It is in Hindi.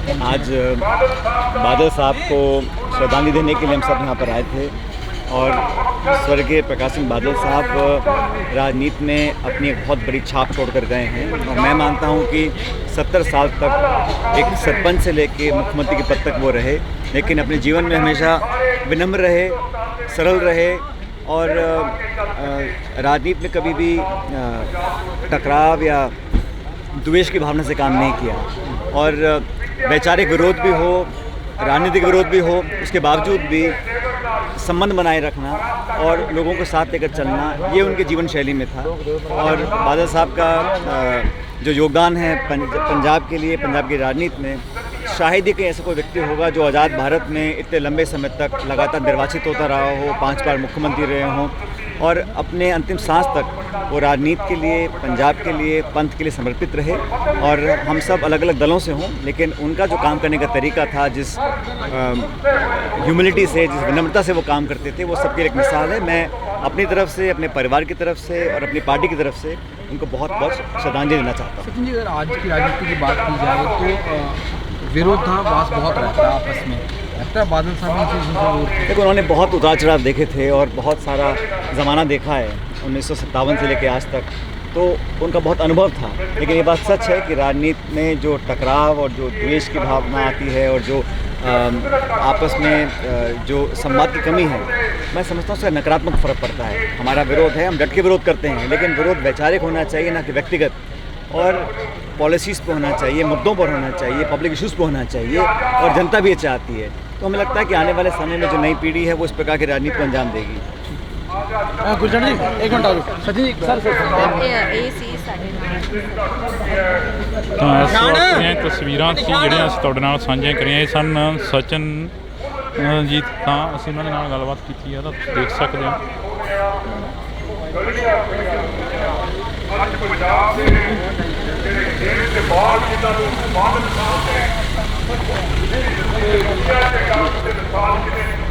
आज बादल साहब को श्रद्धांजलि देने के लिए हम सब यहाँ पर आए थे और स्वर्गीय प्रकाश सिंह बादल साहब राजनीति में अपनी एक बहुत बड़ी छाप छोड़ कर गए हैं और मैं मानता हूँ कि 70 साल तक एक सरपंच से लेके मुख्यमंत्री के पद तक वो रहे, लेकिन अपने जीवन में हमेशा विनम्र रहे, सरल रहे और राजनीति में कभी भी टकराव या द्वेष की भावना से काम नहीं किया और वैचारिक विरोध भी हो, राजनीतिक विरोध भी हो, उसके बावजूद भी संबंध बनाए रखना और लोगों को साथ लेकर चलना, ये उनके जीवन शैली में था। और बादल साहब का जो योगदान है पंजाब के लिए, पंजाब की राजनीति में, शायद ही कहीं ऐसा कोई व्यक्ति होगा जो आज़ाद भारत में इतने लंबे समय तक लगातार निर्वाचित होता रहा हो, 5 बार मुख्यमंत्री रहे हों और अपने अंतिम सांस तक वो राजनीति के लिए, पंजाब के लिए, पंथ के लिए समर्पित रहे। और हम सब अलग अलग दलों से हों, लेकिन उनका जो काम करने का तरीका था, जिस ह्यूमिलिटी से, जिस विनम्रता से वो काम करते थे, वो सबके लिए एक मिसाल है। मैं अपनी तरफ से, अपने परिवार की तरफ से और अपनी पार्टी की तरफ से उनको बहुत बहुत श्रद्धांजलि देना चाहता हूँ। सचिन जी, अगर आज की राजनीति की बात की जाए तो विरोधाभास बहुत रहता है आपस में, लगता है बादल साहब इन चीज़ों से देखो, उन्होंने बहुत उतार चढ़ाव देखे थे और बहुत सारा ज़माना देखा है 1957 से लेकर आज तक, तो उनका बहुत अनुभव था। लेकिन ये बात सच है कि राजनीति में जो टकराव और जो द्वेष की भावना आती है और जो आपस में जो संवाद की कमी है, मैं समझता हूँ उसका नकारात्मक फ़र्क पड़ता है। हमारा विरोध है, हम डट के विरोध करते हैं, लेकिन विरोध वैचारिक होना चाहिए, ना कि व्यक्तिगत, और पॉलिसीज़ पे होना चाहिए, मुद्दों पर होना चाहिए, पब्लिक इश्यूज़ पे होना चाहिए और जनता भी ये चाहती है। तो हमें लगता है कि आने वाले समय में जो नई पीढ़ी है वो इस प्रकार की राजनीति को अंजाम देगी। गुलशन जी, एक मिनट और सचिन जी, सर ਤਾਂ ਇਸ ਵਕਤ ਦੀਆਂ ਤਸਵੀਰਾਂ ਸੀ ਜਿਹੜੀਆਂ ਅਸੀਂ ਤੁਹਾਡੇ ਨਾਲ ਸਾਂਝੀਆਂ ਕਰੀਆਂ। ਇਹ ਸਨ ਸਚਿਨ ਜੀ, ਤਾਂ ਅਸੀਂ ਉਹਨਾਂ ਦੇ ਨਾਲ ਗੱਲਬਾਤ ਕੀਤੀ ਹੈ, ਤਾਂ ਤੁਸੀਂ ਦੇਖ ਸਕਦੇ ਹੋ। ਅੱਜ ਪੰਜਾਬ ਦੇ ਜਿਹੜੇ ਦੇਸ਼ ਦੇ ਬਾਹਰ ਜਿਨ੍ਹਾਂ ਨੂੰ ਬਾਦਲ ਸਾਹਿਬ ਨੇ ਦੁਨੀਆ ਦੇ ਕੰਮ ਦੇ ਮਿਸਾਲ ਜਿਹਨੇ